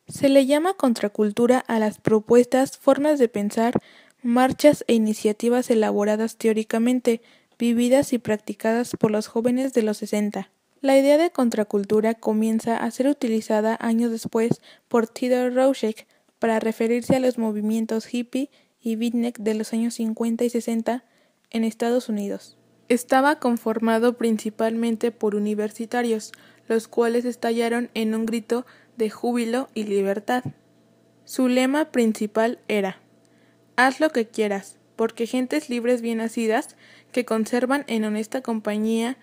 Se le llama contracultura a las propuestas, formas de pensar, marchas e iniciativas elaboradas teóricamente, vividas y practicadas por los jóvenes de los 60. La idea de contracultura comienza a ser utilizada años después por Theodore Roosevelt para referirse a los movimientos hippie y beatnik de los años 50 y 60 en Estados Unidos. Estaba conformado principalmente por universitarios, los cuales estallaron en un grito de júbilo y libertad. Su lema principal era: haz lo que quieras, porque gentes libres bien nacidas, que conservan en honesta compañía,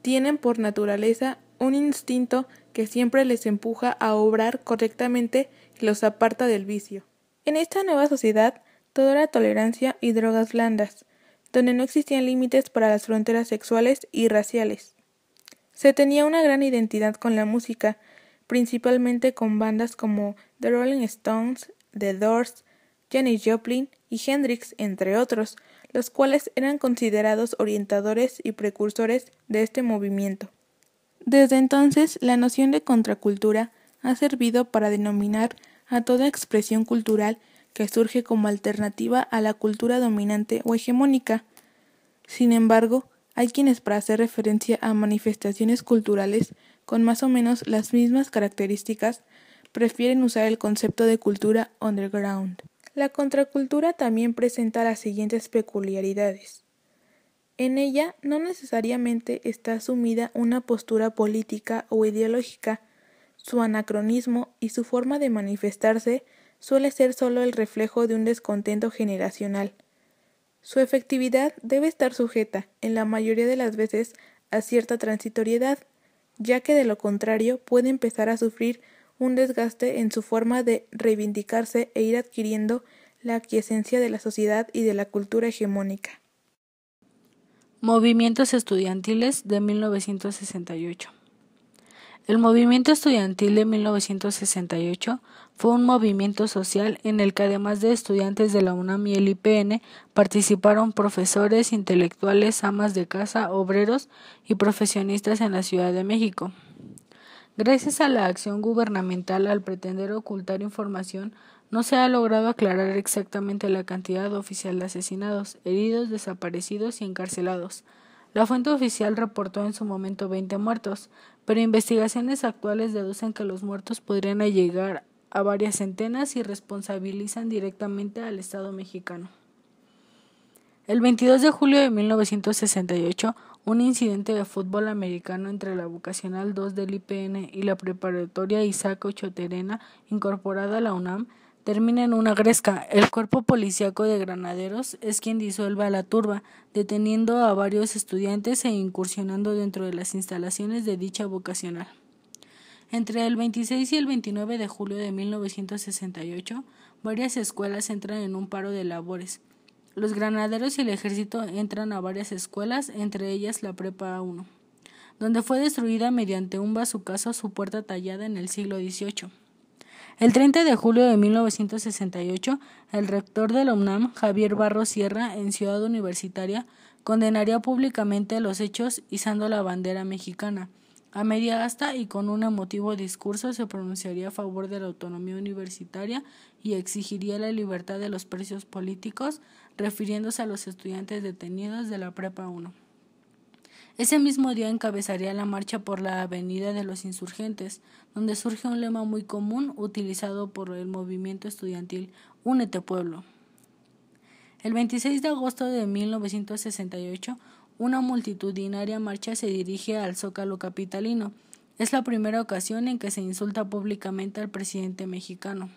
tienen por naturaleza un instinto que siempre les empuja a obrar correctamente y los aparta del vicio. En esta nueva sociedad, todo era tolerancia y drogas blandas, donde no existían límites para las fronteras sexuales y raciales. Se tenía una gran identidad con la música, principalmente con bandas como The Rolling Stones, The Doors, Janis Joplin y Hendrix, entre otros, los cuales eran considerados orientadores y precursores de este movimiento. Desde entonces, la noción de contracultura ha servido para denominar a toda expresión cultural que surge como alternativa a la cultura dominante o hegemónica. Sin embargo, hay quienes, para hacer referencia a manifestaciones culturales con más o menos las mismas características, prefieren usar el concepto de cultura underground. La contracultura también presenta las siguientes peculiaridades. En ella no necesariamente está asumida una postura política o ideológica. Su anacronismo y su forma de manifestarse suele ser solo el reflejo de un descontento generacional. Su efectividad debe estar sujeta, en la mayoría de las veces, a cierta transitoriedad, ya que de lo contrario puede empezar a sufrir un desgaste en su forma de reivindicarse e ir adquiriendo la aquiescencia de la sociedad y de la cultura hegemónica. Movimientos estudiantiles de 1968. El movimiento estudiantil de 1968 fue un movimiento social en el que, además de estudiantes de la UNAM y el IPN, participaron profesores, intelectuales, amas de casa, obreros y profesionistas en la Ciudad de México. Gracias a la acción gubernamental, al pretender ocultar información, no se ha logrado aclarar exactamente la cantidad oficial de asesinados, heridos, desaparecidos y encarcelados. La fuente oficial reportó en su momento 20 muertos, pero investigaciones actuales deducen que los muertos podrían llegar a varias centenas y responsabilizan directamente al Estado mexicano. El 22 de julio de 1968, un incidente de fútbol americano entre la Vocacional 2 del IPN y la Preparatoria Isaac Ochoa Terena, incorporada a la UNAM, termina en una gresca. El cuerpo policíaco de granaderos es quien disuelve a la turba, deteniendo a varios estudiantes e incursionando dentro de las instalaciones de dicha vocacional. Entre el 26 y el 29 de julio de 1968, varias escuelas entran en un paro de labores. Los granaderos y el ejército entran a varias escuelas, entre ellas la Prepa 1, donde fue destruida mediante un bazucazo su puerta tallada en el siglo XVIII. El 30 de julio de 1968, el rector de la UNAM, Javier Barros Sierra, en Ciudad Universitaria, condenaría públicamente los hechos izando la bandera mexicana. A media asta y con un emotivo discurso se pronunciaría a favor de la autonomía universitaria y exigiría la libertad de los presos políticos, refiriéndose a los estudiantes detenidos de la Prepa 1. Ese mismo día encabezaría la marcha por la Avenida de los Insurgentes, donde surge un lema muy común utilizado por el movimiento estudiantil: Únete, pueblo. El 26 de agosto de 1968, una multitudinaria marcha se dirige al Zócalo capitalino. Es la primera ocasión en que se insulta públicamente al presidente mexicano,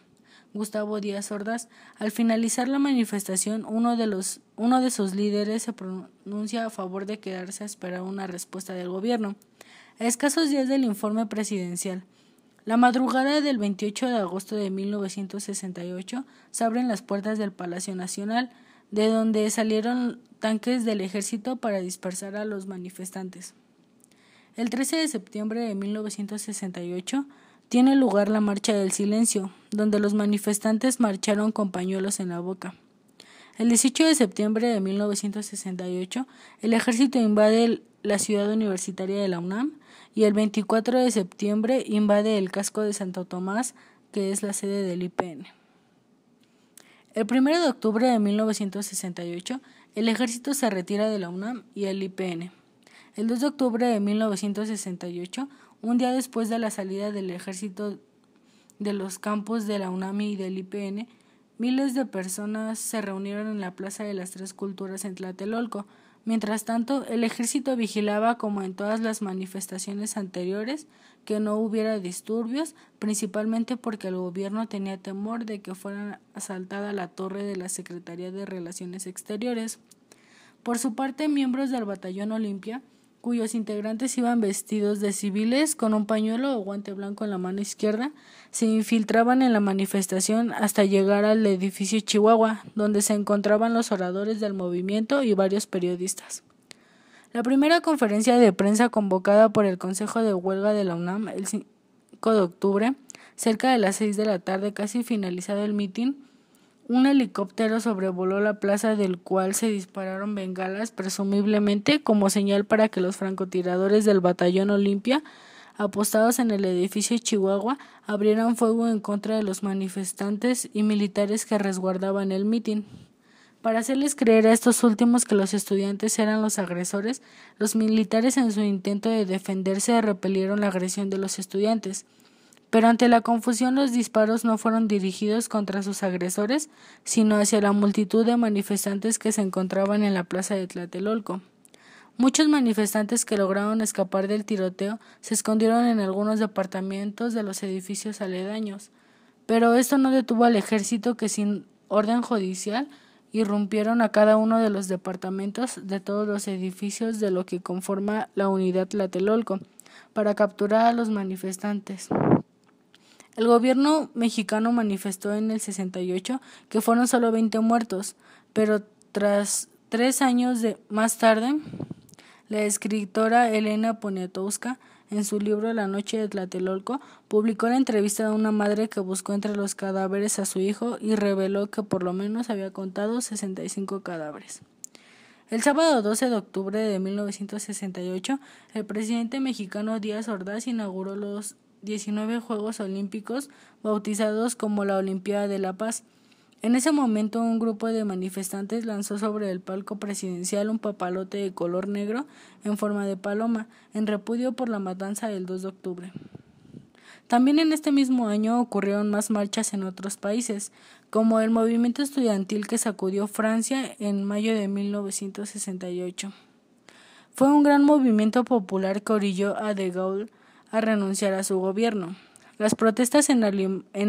Gustavo Díaz Ordaz. Al finalizar la manifestación, uno de sus líderes se pronuncia a favor de quedarse a esperar una respuesta del gobierno. A escasos días del informe presidencial, la madrugada del 28 de agosto de 1968, se abren las puertas del Palacio Nacional, de donde salieron tanques del ejército para dispersar a los manifestantes. El 13 de septiembre de 1968 tiene lugar la Marcha del Silencio, donde los manifestantes marcharon con pañuelos en la boca. El 18 de septiembre de 1968, el ejército invade la ciudad universitaria de la UNAM y el 24 de septiembre invade el casco de Santo Tomás, que es la sede del IPN. El 1 de octubre de 1968, el ejército se retira de la UNAM y el IPN. El 2 de octubre de 1968, un día después de la salida del ejército de los campus de la UNAM y del IPN, miles de personas se reunieron en la Plaza de las Tres Culturas en Tlatelolco. Mientras tanto, el ejército vigilaba, como en todas las manifestaciones anteriores, que no hubiera disturbios, principalmente porque el gobierno tenía temor de que fuera asaltada la torre de la Secretaría de Relaciones Exteriores. Por su parte, miembros del Batallón Olimpia, cuyos integrantes iban vestidos de civiles con un pañuelo o guante blanco en la mano izquierda, se infiltraban en la manifestación hasta llegar al edificio Chihuahua, donde se encontraban los oradores del movimiento y varios periodistas. La primera conferencia de prensa convocada por el Consejo de Huelga de la UNAM el 5 de octubre, cerca de las 6 de la tarde, casi finalizado el mitin, un helicóptero sobrevoló la plaza, del cual se dispararon bengalas, presumiblemente como señal para que los francotiradores del Batallón Olimpia, apostados en el edificio Chihuahua, abrieran fuego en contra de los manifestantes y militares que resguardaban el mitin. Para hacerles creer a estos últimos que los estudiantes eran los agresores, los militares, en su intento de defenderse, repelieron la agresión de los estudiantes. Pero ante la confusión, los disparos no fueron dirigidos contra sus agresores, sino hacia la multitud de manifestantes que se encontraban en la plaza de Tlatelolco. Muchos manifestantes que lograron escapar del tiroteo se escondieron en algunos departamentos de los edificios aledaños, pero esto no detuvo al ejército, que sin orden judicial irrumpieron a cada uno de los departamentos de todos los edificios de lo que conforma la unidad Tlatelolco, para capturar a los manifestantes. El gobierno mexicano manifestó en el 68 que fueron solo 20 muertos, pero tras 3 años más tarde, la escritora Elena Poniatowska, en su libro La noche de Tlatelolco, publicó la entrevista de una madre que buscó entre los cadáveres a su hijo y reveló que por lo menos había contado 65 cadáveres. El sábado 12 de octubre de 1968, el presidente mexicano Díaz Ordaz inauguró los 19 Juegos Olímpicos, bautizados como la Olimpiada de la Paz. En ese momento, un grupo de manifestantes lanzó sobre el palco presidencial un papalote de color negro en forma de paloma, en repudio por la matanza del 2 de octubre. También en este mismo año ocurrieron más marchas en otros países, como el movimiento estudiantil que sacudió Francia en mayo de 1968. Fue un gran movimiento popular que orilló a De Gaulle a renunciar a su gobierno. Las protestas en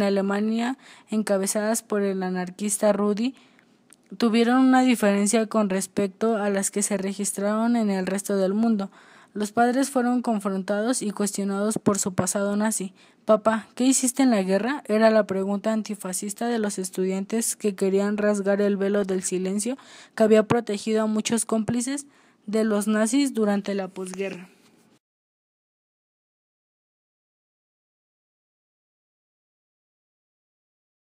Alemania, encabezadas por el anarquista Rudi, tuvieron una diferencia con respecto a las que se registraron en el resto del mundo. Los padres fueron confrontados y cuestionados por su pasado nazi. «Papá, ¿qué hiciste en la guerra?», era la pregunta antifascista de los estudiantes, que querían rasgar el velo del silencio que había protegido a muchos cómplices de los nazis durante la posguerra.